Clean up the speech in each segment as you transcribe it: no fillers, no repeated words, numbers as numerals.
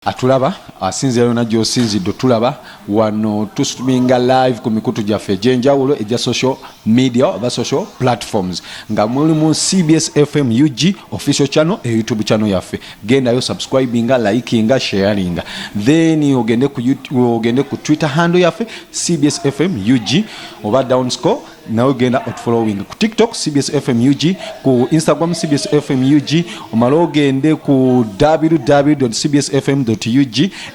Atulaba asinzira na josinziddo tulaba wano tusminga live ku mikutu gyaffe egyenjawulo egya social media oba social platforms nga mulimu CBS FM UG official channel YouTube channel yaffe gendayo subscribinga likinga sharinga then ogende ku Twitter handle yaffe CBS FM UG oba downscore nawe genda otfollowing ku TikTok CBS FM UG ku Instagram CBS FM UG omalo ogende ku www.cbsfm.ug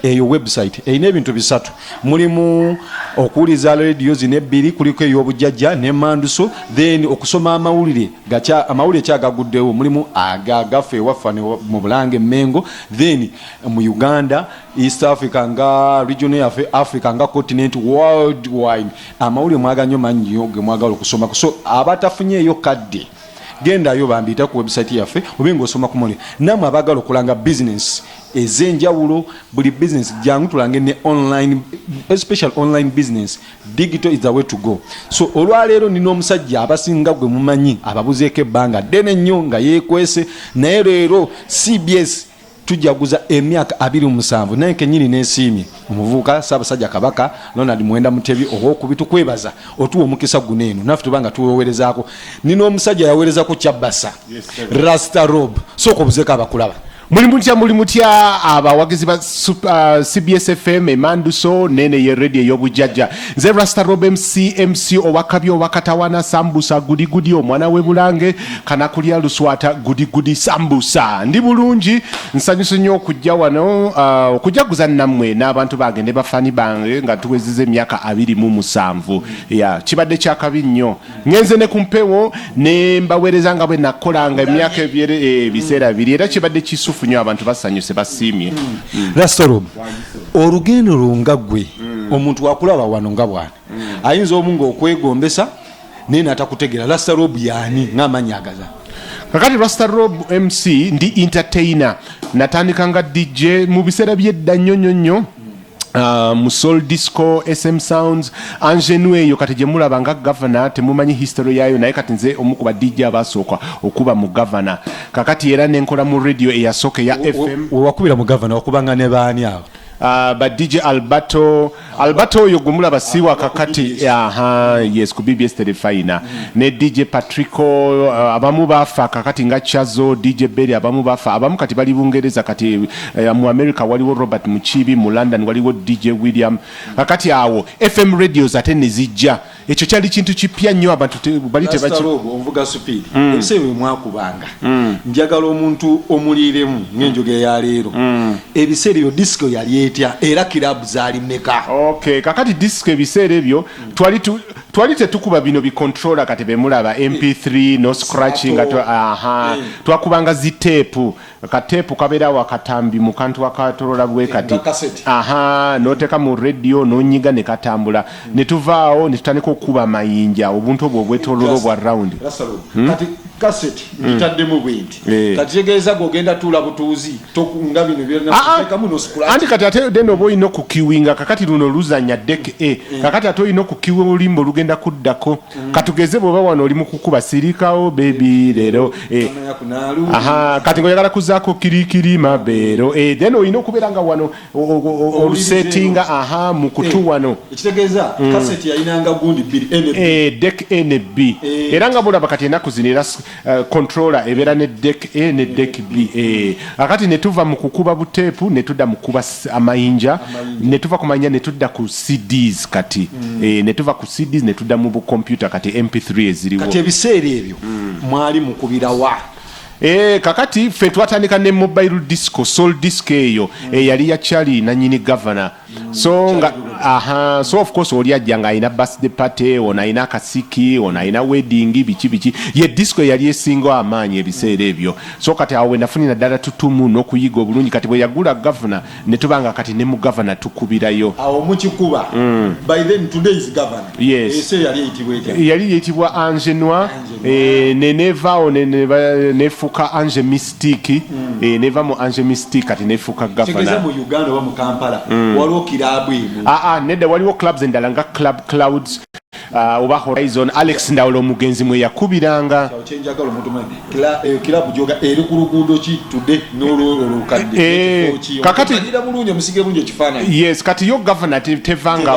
eyo website eyina ebintu bisatu mulimu okuwuliza radio zine ebbiri kuliko ey'obujjajja ne manduso then okusoma amawulire kyagaguddewo mulimu agagaffe ewafane mu Bulange Mengo then mu Uganda East Africa nga region yaffe Africa nga continent worldwide amawulire mwaganyo manyo mwagala okusoma so abatafunyeeyo kadde gendayo bambita ku website yaffe obenga osoma ku muli namwe abagala okulanga business ezenjawulo buli business jangu tulange ne online especially online business digital is the way to go so olwaleero nino omusajja abasinga gwe mumanyi ababuzeeko ebbanga ddene nnyo nga yeekwese naye leero CBS tujaguza emyaka 27 naye kenyini n'esiimye omuvubuka Ssaabasajja Kabaka Ronald Mwenda Mutebi okubitukwebasa otuwa omukisa guneeno naffe tubanga tuwewerezaako nino omusajja yaweerezako Kyabasa Rasta Rob so kobuzeeko abakulaba Muli mutya abawagizi ba CBS FM emanduso nene ye radio ey'obujjajja nze Rasta Rob MC owakabi owakatawana sambusa gudi omwana we Bulange kanakulya luswata gudi sambusa ndi bulungi nsanyuso nnyo okujja wano okujaguza nammwe n'abantu bagende bafani bange nga tuwezize emyaka 27 ya kibadde kyakabi nnyo ngenze ne kumpewo ne mbaweereza nga bwe nakolanga emyaka ebiseera biri era kibadde kisu funyo abantu basanyuse basiimye Rasta Rob olugendo lungagwe omuntu wakulaba wano nga bwana ayinza omungo okwegombesa nene atakutegera Rasta Rob yani ng'amanyagaza kakati Rasta Rob MC ndi entertainer natandika nga DJ mu biseera by'edda nnyo Musol Disco SM Sounds Angenue eyo kati gye mulaba nga governor temumanyi history yayo naye kati nze omukuba DJ abasooka okuba mu governor kakati era nenkola mu radio eyasooka ya FM wakubira mu governor okubanga ne baani abo ba DJ Alberto oyo gumulaba siwa kakati yes ku BBS Telefina ne DJ Patrico abamu bafa kakati nga Chazo DJ Berry abamu bafa abamu kati bali Bungereza kati mu America waliwo Robert Muchibi mu London waliwo DJ William kakati awo FM radios atene zijja ekyo kyali kintu kipya nnyo abantu bali tebachi ovuga speed ebisewe mwakubanga njagala omuntu omuliremu ng'enjoge ya leero ebiseera byo disco yali etya era club zali meka okay kakati disco ebiseera ebyo twali tetukuba bino bi controller kati bemulaba MP3 no scratching twakubanga zitepu katepu kabera wakatambi mu kantu wakatolola bwe kati noteka mu radio nonyiga ne katambula ne tuvaawo ne tutandika okuba mayinja obuntu obwo bwetololo bwa round kati cassette itaddemu bwinti kati tegeeza gogenda tula butuuzi tokunga bino byonna mu no scratch anti kati ate deno boy no kukiwinga kakati luno luzanya deck kakati ato ino kukiwe ulimbo lugenda kuddako katugeze boba wano oli mu kukuba sirikawo baby lero kati ngoyagala kuzako kirikiri mabero then oyino kuberanga wano olusettinga mu kutu wano ekitegeeza cassette yayinanga gundi bbiri deck NB era nga bulaba kati enaku zinera controller ebera ne deck A ne deck B akati netuva mu kukuba butepu netudda mu kuba amayinja netuva kumanya netudda ku CDs kati netuva ku CDs netudda mu computer kati MP3 eziriwo kati ebiseera ebyo mwali mukubira wa kakati fe twatandika ne mobile disco soul disc eyo yali ya Charlie na nyini governor so of course oli ajjanga ina birthday party ona ina kasiki ona ina wedding bichi ye disco yali esingo amaanyi ebiseera ebyo so kati awe nafunina dala tutumu n'okuyiga obulungi kati bwe yagula governor ne tubanga kati ne mu governor tukubirayo awo mukikuba by then today's governor yes yali yitibwa Angenua nevao nefuka Ange Mystique neva mu Ange Mystique kati nefuka governor tegeza mu Uganda wa mu Kampala waliwo kilabu emu nedda waliwo clubs endala nga Club Clouds oba Horizon Alex Ndawulo mugenzi mwe yakubiranga chenjagalo mutumani kilabu joga eri ku luguudo ki tudde n'olukadde kakati ndira bulungi musige bungi ekifana yes kati yo governor tevanga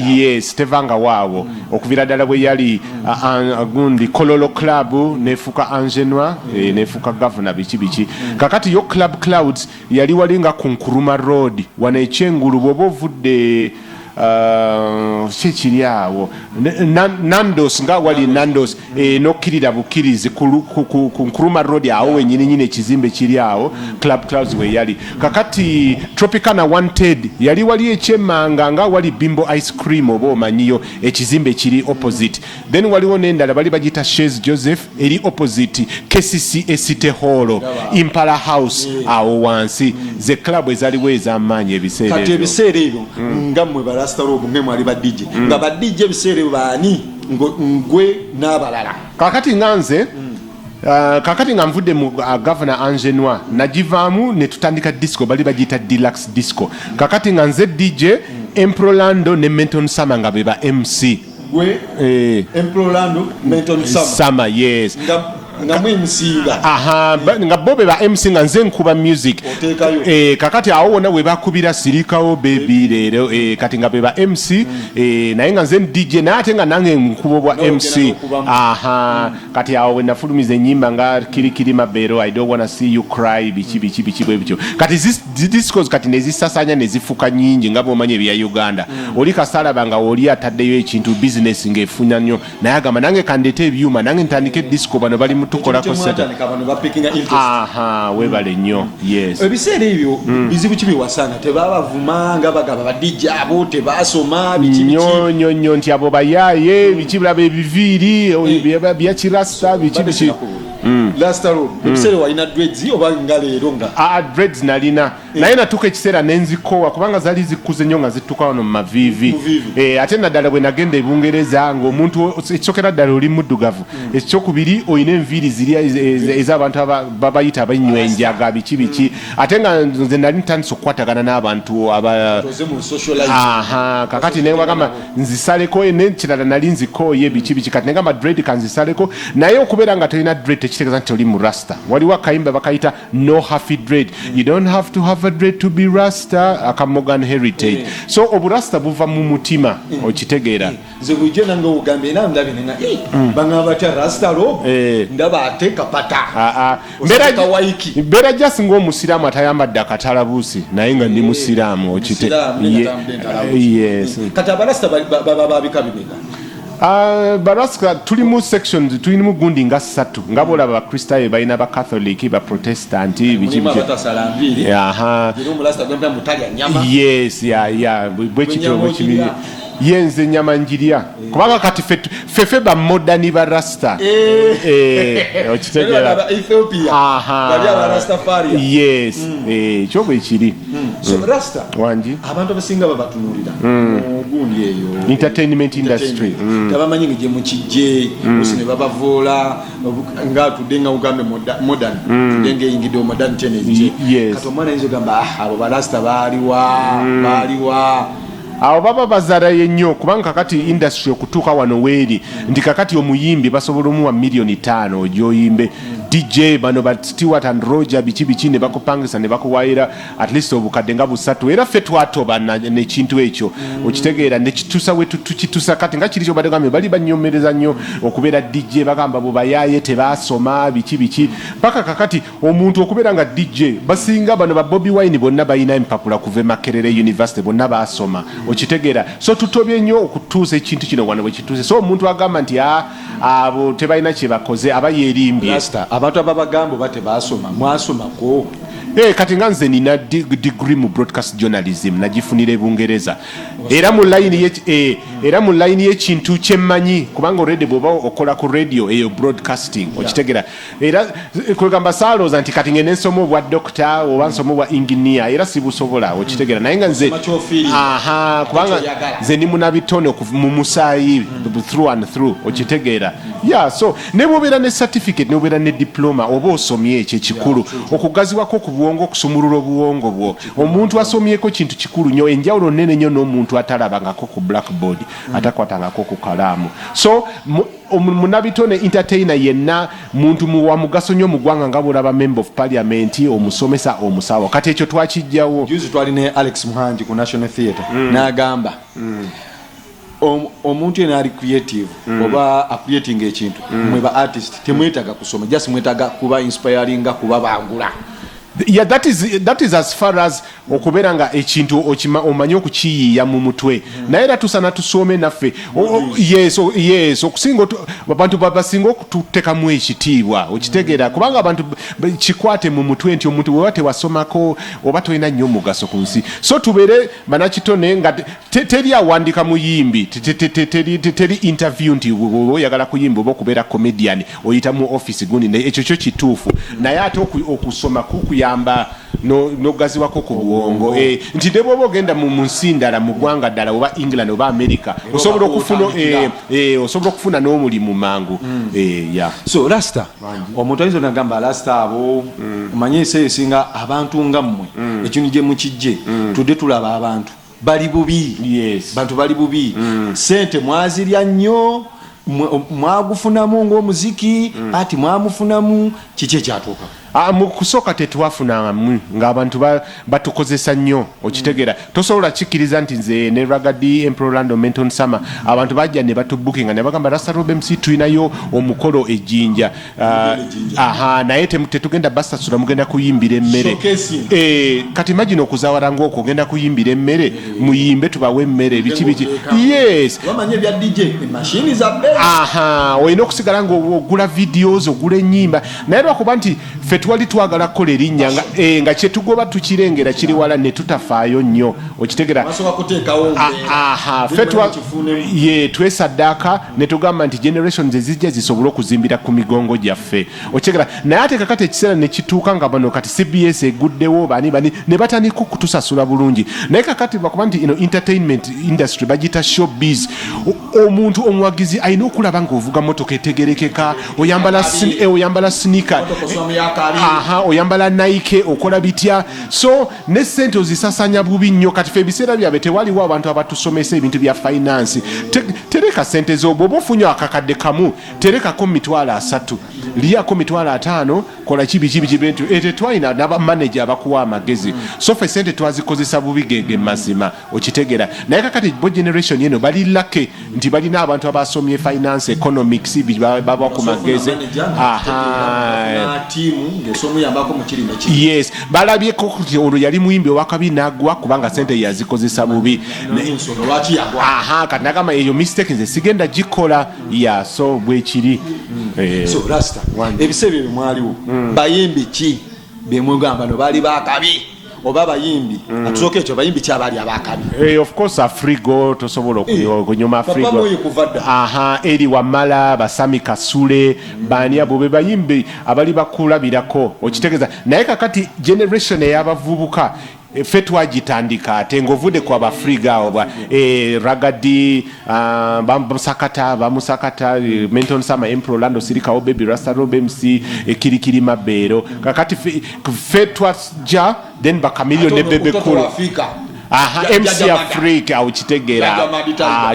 yes tevanga waawo okuvira ddala bwe yali gundi Kololo Club nefuka Angenwa nefuka governor biki kakati yo Club Clouds yali walinga ku Nkuruma Road wana ekyengulu bwoba ovudde kiri awo Nandos nga wali Nandos nokkirira bukirizi ku Nkuruma Road awo wenyini ekizimbe kiri awo Club Clouds we yali kakati Tropicana Wanted yali wali ekyemmanga nga wali Bimbo Ice Cream oba omanyiyo ekizimbe kiri opposite then waliwo n'endala bali bagita Chez Joseph eri opposite KCC City Hall Impala House awo wansi ze club ezaliwo ez'amaanyi ebiseera kati ebiseera ebyo nga mmwe Rasta Rob ngemu ali ba DJ nga ba DJ bisere bani ngwe n'abalala kakati nganze kakati ngamvudde mu governor Angenwa najivaamu ne tutandika disco bali bagita deluxe disco kakati nganze DJ Emprolando ne Menton Sama nga beba MC gwe Emprolando Menton Sama yes nga mwimusinga nga bobe ba MC nga nze nkuba music kakati awo wona we bakubira sirikawo baby lero kati nga beba MC naye nga nze DJ nate nga nange nkubo bwa MC kati awo we nafulumiza enyimba nga kirikiri mabero I don't wanna see you cry bichi bwebyo kati discos kati nezisasanya nezifuka nyingi nga bomanye ebya Uganda oli kasalaba nga oli ataddeyo ekintu business ngefuna nnyo naye agamba nange kandete ebyuma nange ntandike disco bano bali tukolako seta webale nnyo yes ebiseera ebyo bizibu kibi wasana tebabavuma nga bagaba ba DJ abo tebasoma biki nnyo nti abo bayaye biki bulaba ebiviiri bya kirasta biki Rasta Rob ebiseera walina dreads oba nga leero nga dreads nalina naye natuka ekiseera nenzikowa kubanga zali zikuze nnyo nga zituka wano mu maviivi ate naddala bwe nagenda ebungereza ng'omuntu ekisokera ddala oli muddugavu ekyokubiri olina enviiri ziri ez'abantu babayita abanywa enjaga biki ate nga nze nali ntandisa okukwatagana n'abantu kakati naye wagamba nzisaleko nekirala nali nzikooye biki kati nengamba dread kanzisaleko naye okubeera nga tolina dread tekitegeeza nti oli mu rasta waliwo akayimba bakayita no happy dread you don't have to have a dread to be rasta aka Morgan Heritage so oburasta buva mu mutima okitegeera nze bujje nange ugambe era ndabe nenga bangaba batya Rasta Rob ndaba ate kapata mbera just ng'omusiraamu atayambadde akatalabuusi naye nga ndi musiraamu okite yes kati abarasta babikabibeka barasika tulimu sections tulimu gundi nga 3 nga bolaba ba Kristaayo balina ba Catholic ba Protestant biki yes bwekibiri yenze nyama njiriya kubanga kati fefe ba modani ba rasta okitegera Ethiopia bali aba Rastafari yes kyobo ekiri so rasta wanji abantu abasinga babatunulira gundi eyo entertainment industry tabamanyi nje mu kijje usine babavoola nga tudenga ugambe modern tudenge ingido modern tennis kato mwana nzo gamba abo ba rasta baliwa awo baba bazara yenyo kubanga kati industry okutuuka wano weeri ndi kakati omuyimbi basobola omuwa $5,000,000 ogyoyimbe DJ bano ba Stewart and Roger biki ne bakupangisa ne bakuwaira at least obukadde nga busatu era ffe twatoba n'ekintu ekyo okitegeera ne kitusa wetu tukitusa kati nga kiri kyobadde gambe bali banyomereza nnyo okubeera DJ bagamba bo bayaye tebasoma biki paka kakati omuntu okubeera nga DJ basinga bano ba Bobby Wine bonna bayina empapula kuva Makerere University bonna basoma okitegeera so tutobye nnyo okutuusa ekintu kino wano bwe kituuse so omuntu agamba nti abo tebalina kye bakoze aba yeerimbye abantu ababagambo bate basoma mwasomako kati nga nze nina degree mu broadcast journalism nagifunira ebungereza era mu line y'ekintu kyemmanyi kubanga already bw'oba okola ku radio eyo broadcasting okitegera era kwegamba saalooza nti kati ngene nsoma obwa doctor oba nsoma obwa engineer era sibusobola okitegera naye nga nze kubanga nze ndi munabitono mu musaayi through and through okitegeera so ne bw'obeera ne certificate ne bw'obeera ne diploma oba osomye ekyo ekikulu okugaziwako ku buwongo okusumulula obuwongo bwo omuntu asomyeko kintu kikulu nnyo enjawulo nnene nnyo n'omuntu atalabangako ku blackboard atakwatangako ku kalaamu. So munabitone entertainer yenna muntu wa mugaso nnyo mu ggwanga nga bulaba member of parliament omusomesa omusawo kati ekyo twakijjawo. Juzi twali ne Alex Muhanji ku National Theatre n'agamba omuntu yena ali creative oba creating ekintu mweba artist temwetaga kusoma just mwetaga kuba inspiring kuba bangula. Yeah, that is as far as okubera nga ekintu omanyi okukiyiiya mu mutwe naye era tusana tusome naffe. Yes okusinga abantu basinga okututekamu ekitiibwa okitegeera kubanga abantu kikwate mu mutwe nti omuntu wewa tewasomako oba tolina nnyo omugaso ku nsi. So tubeere banakitone nga teri awandika muyimbi teri interview nti oyagala kuyimba oba okubeera comedian oyita mu office gundi ekyo kyo kituufu naye ate okusoma kukuyamba nogaziwako ku bwongo nti ne bwoba ogenda mu nsi ndala mu ggwanga ddala oba England oba America osobola okufuna n'omulimu mangu. So Rasta omuntu ayinza nagamba Rasta abo omanye esinga abantu nga mmwe ekintu gye mukijje tudde tulaba abantu bali bubi. Bantu bali bubi sente mwazirya nnyo mwagufunamu ng'omuziki ati mwamufunamu kiki ekyatuuka. Mu kusooka tetwafunamu ng'abantu batukozesa nnyo okitegeera tosobola kikkiriza nti nze ne Ragadi Emperorlando Menton Summer abantu bajja ne batubukinga ne bagamba Rasta Rob MC tulinayo omukolo ejjinja naye tetugenda basasula mugenda kuyimbira emmere kati imagine okuzaawala ng'okwo ogenda kuyimbira emmere muyimbe tubawe emmere biki olina okusigala ng'ogula videos ogula ennyimba naye lwakuba nti ffe twali twagala kukola erinnya nga kyetugoba tukirengera kiri wala ne tutafaayo nnyo okitegeera ffe twesaddaaka ne tugamba nti generations ezijja zisobole okuzimbira ku migongo gyaffe okitegeera naye ate kakati ekiseera ne kituuka nga bano kati CBS eguddewo bani ne batandika okutusasula bulungi naye kakati bakuba nti entertainment industry bagita showbiz omuntu omuwagizi alina okulaba ng'ovuga motoka etegerekeka oyambala sneaker oyambala Nike okola bitya so ne sente ozisasanya bubi nnyo kati fe biseera byabe tewaliwo abantu abatusomesa ebintu bya finance tereka sente zo bobo funyo akakadde kamu terekako $3,000 liyako $5,000 kola kibi bintu twalina n'aba manager abakuwa amagezi so fe sente twazikozesa bubi gege mazima okitegeera naye kakati bo generation yeno bali lake nti balina abantu abasomye finance economics baba ku magezi yes balabyeko kuti olwo yali muyimbi owakabi nagwa kubanga sente yazikozesa bubi kati nagamba eyo mistake nze sigenda gikola so bwekiri so Rasta ebisebe bimwaliwo bayimbi ki bemugamba no bali bakabi oba bayimbi atusoke ekyo bayimbi kyabali abakabi of course Afrigo tosobola okunyuma Afrigo eri wamala basami kasule bani abo be bayimbi abali bakulabirako okitegeeza naye kakati generation eyabavubuka ffe twagitandika ate ng'ovudde ku Abafriga oba Ragadi bamusakata Menton Summer Emperorlando Sirikawo Baby Rasta Rob MC Kirikiri Mabeero kakati ffe twajja then Bakamilio ne Bebe Cool MC Africa okitegeera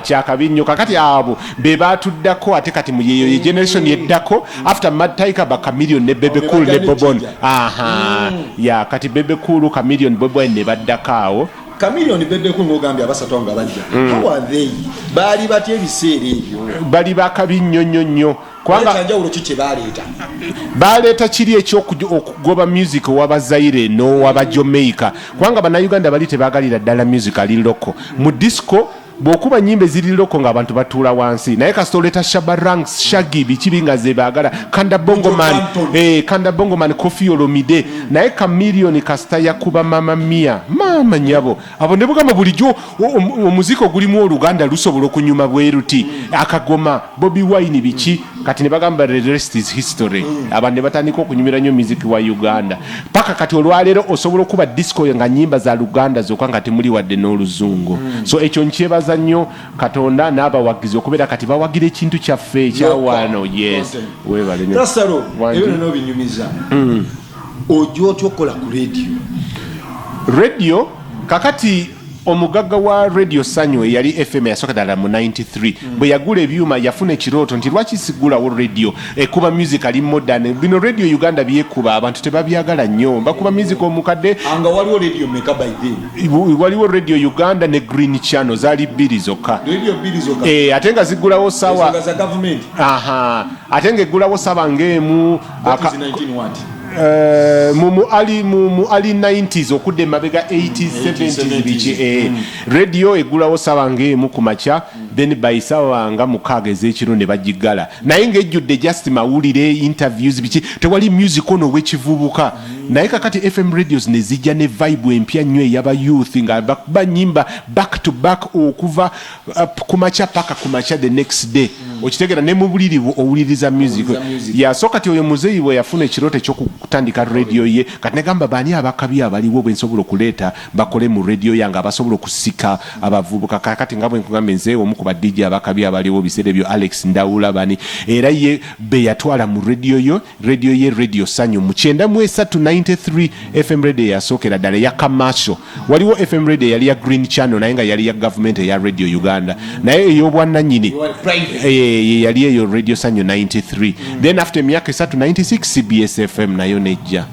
kyakabi nnyo kakati abo be batuddako ate kati mu yeyo generation yeddako after Mad Tiger Bakamillion ne Bebe Cool ne Bobon kati Bebe Cool Chameleon Bobon ne baddakaawo Chameleon Bebe Cool ngogambye abasatu nga bajja how are they bali batye ebiseera ebyo bali bakabi nnyo kwanga njawulo kiki baleeta kiri ekyokugoba music owabazaire n'owaba Jamaica kwanga bannayuganda bali tebagalira ddala music ali loko mu disco bwokuba nyimbe ziri loko ng'abantu batuula wansi naye kasitoleta Shabaranks Shaggy bikibi nga ze baagala Kanda Bongo Man Koffi Olomide naye Chameleon kasita yakuba Mama Mia mama nyabo abo ne bugamba bulijjo omuziko gulimu Oluganda lusobola okunyuma bweruti akagoma Bobby Wine biki kati ne bagamba the rest is history abantu ne batandika okunyumira nnyo muziki wa Uganda paka kati olwaleero osobola okuba disco nga nyimba za Luganda zokka nga temuli wadde n'oluzungu so ekyo nkyebaza nnyo Katonda n'abawagizi okubeera kati bawagira ekintu kyaffe ekyawano yes webale nnyo Rasaro ebyo no binyumiza ojjo otyokola ku radio kakati omugagga wa radio sanyo yali FM yasooka ddala mu 93 bwe yagula ebyuma yafuna ekirooto nti lwaki sigulawo radio ekuba music ali modern bino radio Uganda byekuba abantu tebabyagala nnyo bakuba music omukadde anga waliwo radio meka by then waliwo radio Uganda ne Green Channel zaali bbiri zokka radio bbiri zokka ate nga zigulawo sawa za government ate nga eggulawo saba ng'emu mu ali 90s okudde mabega 80s 70s biki radio egulawo sawa ng'emu ku makya then by sawa nga mukaaga ez'ekiro ne bagigala naye ng'ejjudde just mawulire interviews biki tewali music ono w'ekivubuka naye kakati FM radios ne zijja ne vibe empya nnyo ey'aba youth nga bakuba nnyimba back to back okuva ku makya paka ku makya the next day okitegeera ne mu buliri owuliriza music so kati oyo muzeeyi bwe yafuna ekirooto ekyokutandika radio ye kati negamba baani abakabi abaliwo bwe nsobola okuleeta bakole mu radio yange abasobola okusika abavubuka kakati nga bwe nkugamba nze omu ku ba DJ abakabi abaliwo biseera ebyo Alex Ndawula bani era ye be yatwala mu radio ye radio sanyo mu 93 FM radio yasookera ddala ya commercial waliwo FM radio yali ya Green Channel naye nga yali ya government ya Radio Uganda naye ey'obwannannyini yali eyo radio sanyo 93 then after emyaka 96 CBS FM nayo nejja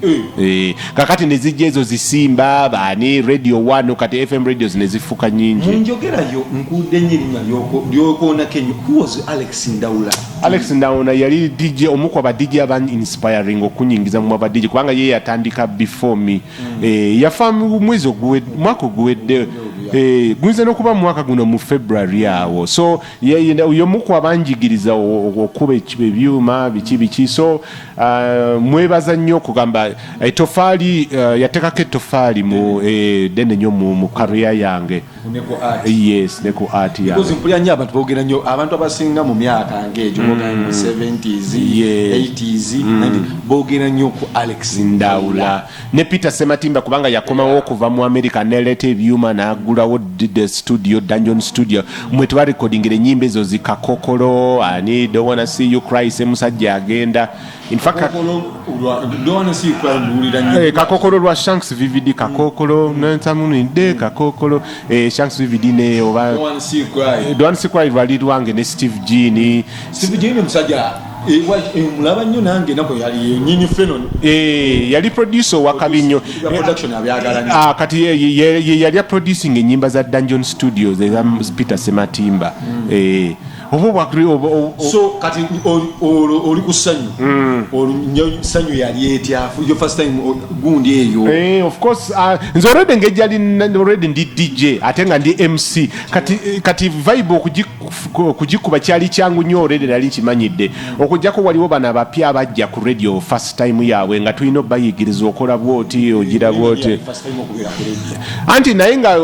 kakati nezijja ezo zisimba baani radio 1 kati FM radios nezifuka nyingi njogerayo nkudde nnyirinnya lyokona Kenya who was Alex Ndawula yali DJ omukwa ba DJ aban inspiring okunyingiza mu ba DJ kubanga ye yatandika before me yafa mwezi mwaka guwedde gwinze nokuba mwaka guno mu February awo so uyo mukwa abanjigiriza okuba ebyuma biki so mwebaza nnyo okugamba etofaali yatekako etofaali mu dene nnyo mu career yange yes ne ku art yange because mpulya nnyo abantu boogera nnyo abantu abasinga mu myaka ng'egyo boogera mu 70s 80s boogera nnyo ku Alex Ndawula ne Peter Sematimba kubanga yakomawo okuva mu America neleta ebyuma n'agulawo the studio Dungeon Studio mwe twa recordingira ennyimba ezo zikakokolo ani don't wanna see you cry semusajja agenda in fact don't wanna see you cry ndulira nnyo kakokolo lwa Shanks VVD kakokolo nantamunide kakokolo Shanks VVD ne oba don't wanna see you cry lwali lwange ne Steve Gini musajja mulaba nnyo nange nako yali nyinyi fenon yali producer wa Kabinyo production abyagala kati yali producing ennyimba za Dungeon Studios eza Peter Sematimba so kati oli ku ssanyu ssanyu yali etya your first time gundi eyo of course nze already ngejali already ndi DJ ate nga ndi MC kati vibe okugikuba kyali kyangu nnyo already nali nkimanyidde okujjako waliwo bana bapya abajja ku radio first time yaabwe nga tulina obayigiriza okola bwoti ogira bwoti anti naye nga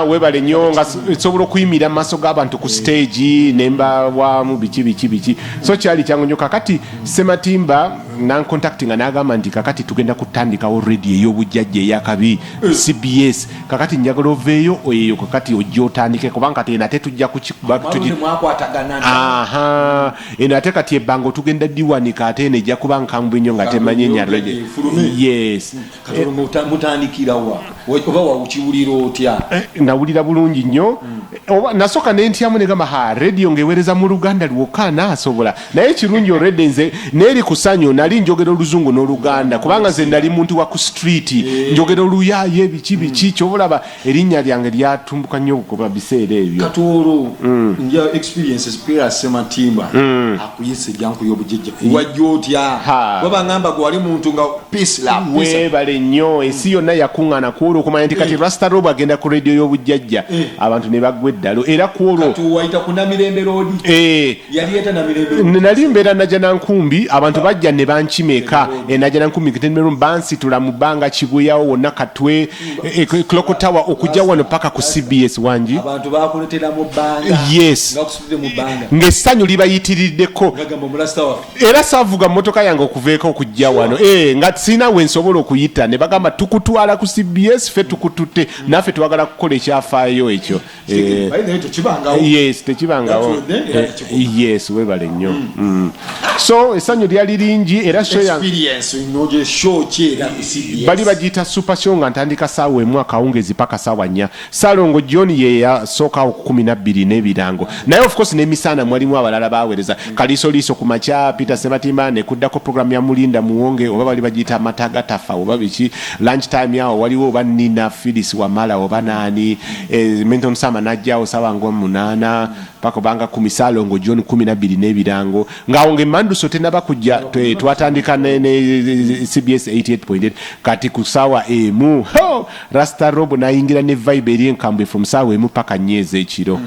webale nnyo nga sobola okuyimira maaso g'abantu ku stage nemba wamu biki so kyali kyangu nnyo kakati Sematimba nancontactinga n'agamba nti kakati tugenda kutandikawo radio ey'obujjajja eyakabi CBS kakati njagala oveeyo eyo kakati ojja otandike kubanga kati eno ate tujja kukikuba eno ate kati ebbanga otugenda diwanika ate eno ejja kuba nkambwe nnyo nga temanyi nya radio yes mutandikirawa oba wawukiwulira otya nawulira bulungi nnyo nasooka nentyamu negamba radio ng'eweereza mu Luganda lwokka naasobola naye ekirungi already nze neeri ku ssanyu nali njogera oluzungu n'Oluganda kubanga nze nali muntu wa ku street njogera oluyaaye biki kyobulaba erinnya lyange lyatumbuka nnyo kuba biseera ebyo katoolo nja experiences Peter Sematimba akuyise janku y'obujjajja wajja otya baba ngamba gwali muntu nga peace love webale nnyo esi yonna yakuŋŋaana kwolwo okumanya nti kati Rasta Rob agenda ku radio y'obujjajja abantu ne bagwa eddalo era kwolwo wayita ku Namirembe Road yali eta Namirembe nali mbeera Najja Nankumbi abantu bajja ne bankimeka Najja Nankumbi kitendero bansitula mu bbanga Kibuyawo wonna Katwe Clock Tower okujja wano paka ku CBS wangi abantu bakuletera mu bbanga yes ngakusudde mu bbanga ng'essanyu libayitiriddeko era saavuga mmotoka yange okuveeko okujja wano nga sina we nsobola okuyita ne bagamba tukutwala ku CBS fe tukutute naffe twagala kukola ekyafaayo ekyo yes tekibangawo yes webale nnyo so essanyu lyali lingi era show ya experience inoje show chera CBS bali bagita super show nga ntandika sawa mwaka ongezi paka sawa nya Salongo John ye ya soka 12 n'ebirango naye of course n'emisana mwalimu abalala bawereza kalisoliso ku macha Peter Sematimba ne kuddako program ya Mulinda Muwonge oba bali bagita mataga tafa oba bichi lunch time yao waliwo banina Phyllis Wamala oba nani Menton Sama najjao sawa ngo 8 pako banga kumisalo John 12 n'ebirango ngaonge mandu sote nabakujja twatandika ne CBS 88.8 kati kusawa emu Rasta Robo naingira ne vibe eri enkambwe from sawa emu paka nyeze ekiro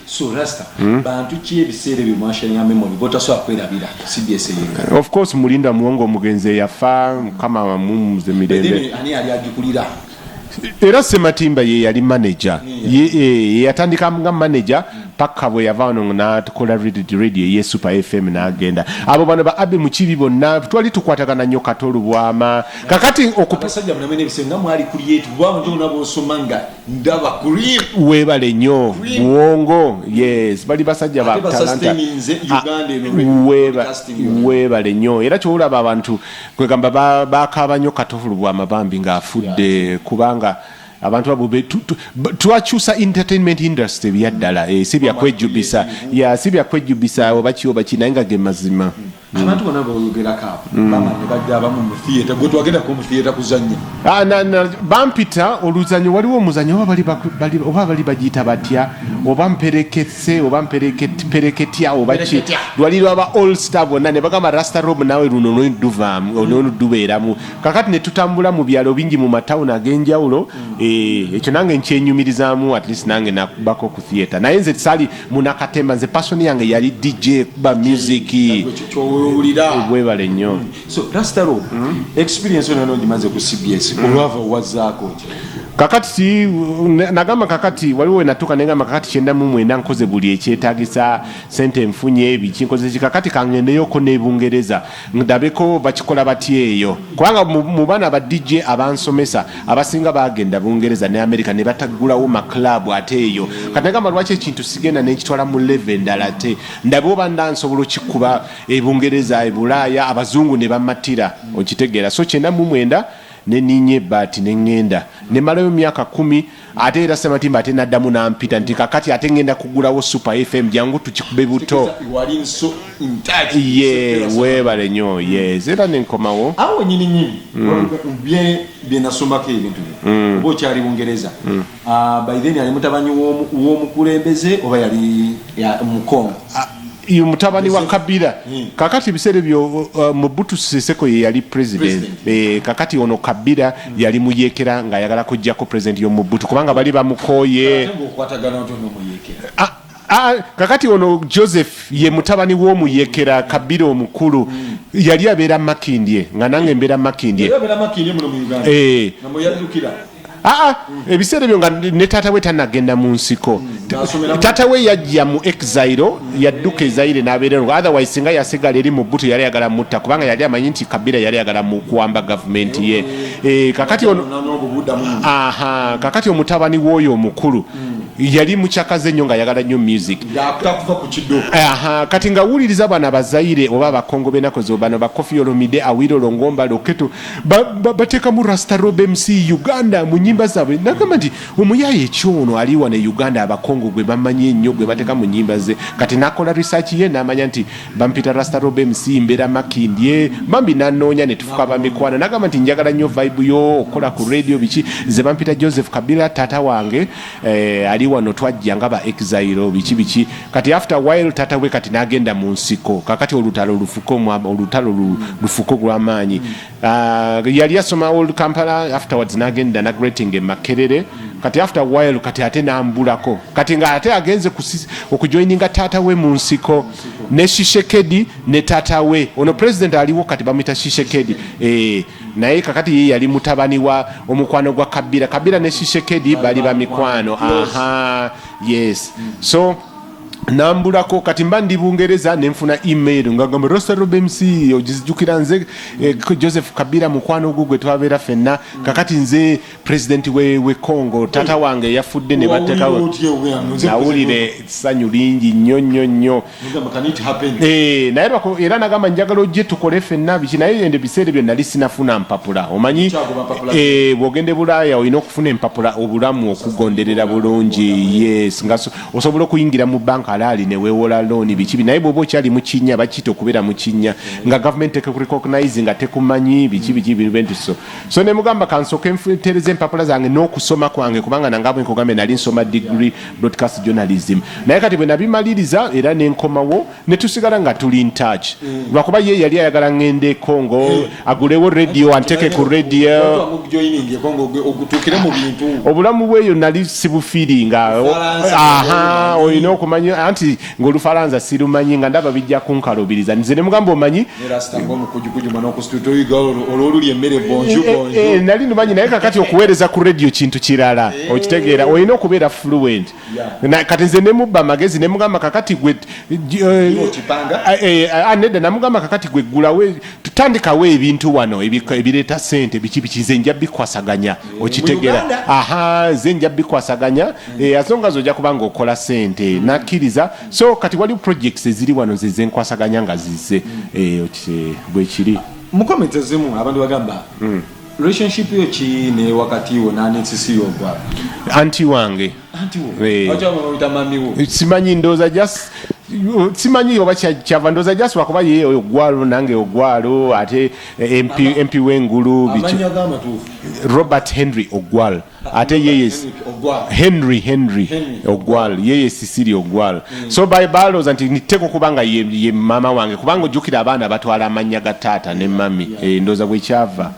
so Rasta bantu ki ebiseere bimwashanya ya memory bota so akwelabira CBS yenga of course Mulinda Muwongo mugenze yafa kama mumuze mirembe ani ali agikulira era Sematimba ye yali manager ye yatandika nga manager paka bwe yavano na tukola radio ye Super FM na agenda abo bano ba abe mukibi bonna twali tukwatagana nyo katolu bwama kakati okupasajja mnamene bisenga mwali create bwa ndo nabo somanga ndaba kuri webale nyo Muwongo yes bali basajja ba talanta webale nyo era kyolaba abantu kwegamba bakaba nyo katolu bwama bambi nga afudde kubanga abantu abube tuachusa entertainment industry byaddala sibya kwejubisa ya sibya kwejubisa obachiyo bachinanga gemazima abantu bana boyogera kapo bama ne bajja abamu mu theater gwe twagenda ku mu theater kuzanya na bampita oluzanyo waliwo omuzanyo oba bali bagita batya oba mpereketse oba mpereketia oba chi lwaliro aba all star bonna ne bagamba Rasta Rob nawe luno no duvam ono dubeeramu kakati ne tutambula mu byalo bingi mu matown agenjawulo ekyo nange nkyenyumirizaamu at least nange nakubako ku theater naye nze sali munakatemba nze passion yange yali DJ kuba music webale nnyo so Rasta Rob experience ono ndimaze ku CBS olwava wazako kakati nagamba kakati waliwo natuka nengamba kakati kyenda mu mwenda nkoze buli ekyetagisa sente mfunye ebikinkoze kikakati kangendeyo ko nebungereza ndabeko bakikola batyeyo kubanga mu bana ba DJ abansomesa abasinga bagenda bungereza ne America ne batagulawo ma club ateyo katagamba lwache ekintu sigenda nekitwala mu level ndalate ndabo bandansobolo kikuba ebungereza ebulaya abazungu ne bamatira okitegeera so kyenda mu mwenda neninye bati nengenda ne malayo myaka 10 ate era Sematimba ate naddamu nampita nti kakati ate ngenda kugulawo Super FM jangu tukikube buto wali so intact webale nnyo yes era nenkomawo awo nyini bien nasomba ke ebintu bo cyari bungereza by then ali mutabanyi wo mukulembeze oba yali ya mukongo iyo mutabani wa Kabila kakati bisere byo Mobutu Seseko yali president kakati ono Kabila yali muyekera nga yagala kujja ko president yo Mobutu kubanga bali bamukoye kakati ono Joseph ye mutabani wo muyekera Kabila omukulu yali abera Makindye nga nange mbera Makindye muno mu Uganda namo yadukira ebiseera byo nga ne tata we tanagenda mu nsiko tata we yajja mu exile yadduka ezaire n'abeerero otherwise singa yasigala eri mu butu yali yagala mutta kubanga yali amanyi nti Kabila yali yagala mu kuwamba government ye kakati ono kakati omutabani w'oyo omukulu yali mukyakaze nnyo nga yagala nnyo music kati nga wuliriza bana bazaire oba abakongo benakoze bano bakofi olomide awiro longomba loketo bateeka mu Rasta Rob MC Uganda mu nyimba zaabwe nagamba nti omuyaye ekyono aliwa ne Uganda abakongo gwe bamanyi ennyo gwe bateeka mu nyimba ze kati nakola research ye n'amanya nti bampita Rasta Rob MC mbera Makindye bambi nanoonya ne tufuka bamikwana nagamba nti njagala nnyo vibe yo okola ku radio biki ze bampita Joseph Kabila tata wange ali wano twajja nga ba exile biki kati after while tata we kati nagenda mu nsiko kakati olutalo lufuko gw'amaanyi yali yasoma old Kampala afterwards nagenda na greeting Makerere kati after while kati ate nambulako kati nga ate agenze okujoininga tata we mu nsiko ne Shishekedi ne tata we ono president aliwo kati bamita Shishekedi naye kakati ye yali mutabani wa omukwano gwa Kabila ne Shishekedi bali ba mikwano yes so nambulako kati mba ndi Bungereza nenfuna email ngagamba Roster Rob MC ogizijukira nze Joseph Kabila mukwano gugwe twabeera fenna kakati nze president we Congo tata wange yafudde ne bateka nawulire sanyu lingi nnyo naye bako era nagamba njagala ojje tukole fenna biki naye ende biseere byo nali sinafuna mpapula omanyi bwogende Bulaaya olina okufuna empapula obulamu okugonderera bulungi yes nga osobola okuyingira mu banka alali ne weewola looni biki naye bw'oba okyali mu kinnya bakiyita okubeera mu kinnya nga government ekurecognize nga tekumanyi biki bintu so ne mugamba kansooka entereza empapula zange n'okusoma kwange kubanga nange bwe nkugambe nali nsoma degree broadcast journalism naye kati bwe nabimaliriza era n'enkomawo ne tusigala nga tuli in touch lwakuba ye yali ayagala ngende Congo agulewo radio anteke ku radio obulamu bweyo nali sibufiiringa olina okumanya anti ng'Olufalansa sirumanyi nga ndaba bijja kunkalubiriza nze ne mugamba omanyi nali numanyi naye kakati okuweereza ku radio kintu kirala okitegeera olina okubeera fluent kati nze ne mubba amagezi ne mugamba kakati gwe nedda namugamba kakati gwe gulawe tutandikawo ebintu wano ebireeta sente biki nze nja bikwasaganya okitegeera nze nja bikwasaganya asonga zojja kubanga okola sente nakkiriza so kati wali projects eziri wano nze nkwasaganya nga zize bwe kiri mu comments ezimu abantu bagamba relationship yo ki ne wakati wo na NCC ogwa anti wange simanyi ndoza just simanyi oba kyava ndoza just wakuba ye ogwalo nange ogwalo ate MP w'engulu Robert Henry Ogwal ate yeye Henry Ogwal yeye Sisiri Ogwal so by balos anti niteko kubanga ye mama wange kubanga ojukira abaana batwala amanya ga taata ne mami ndoza bwe kyava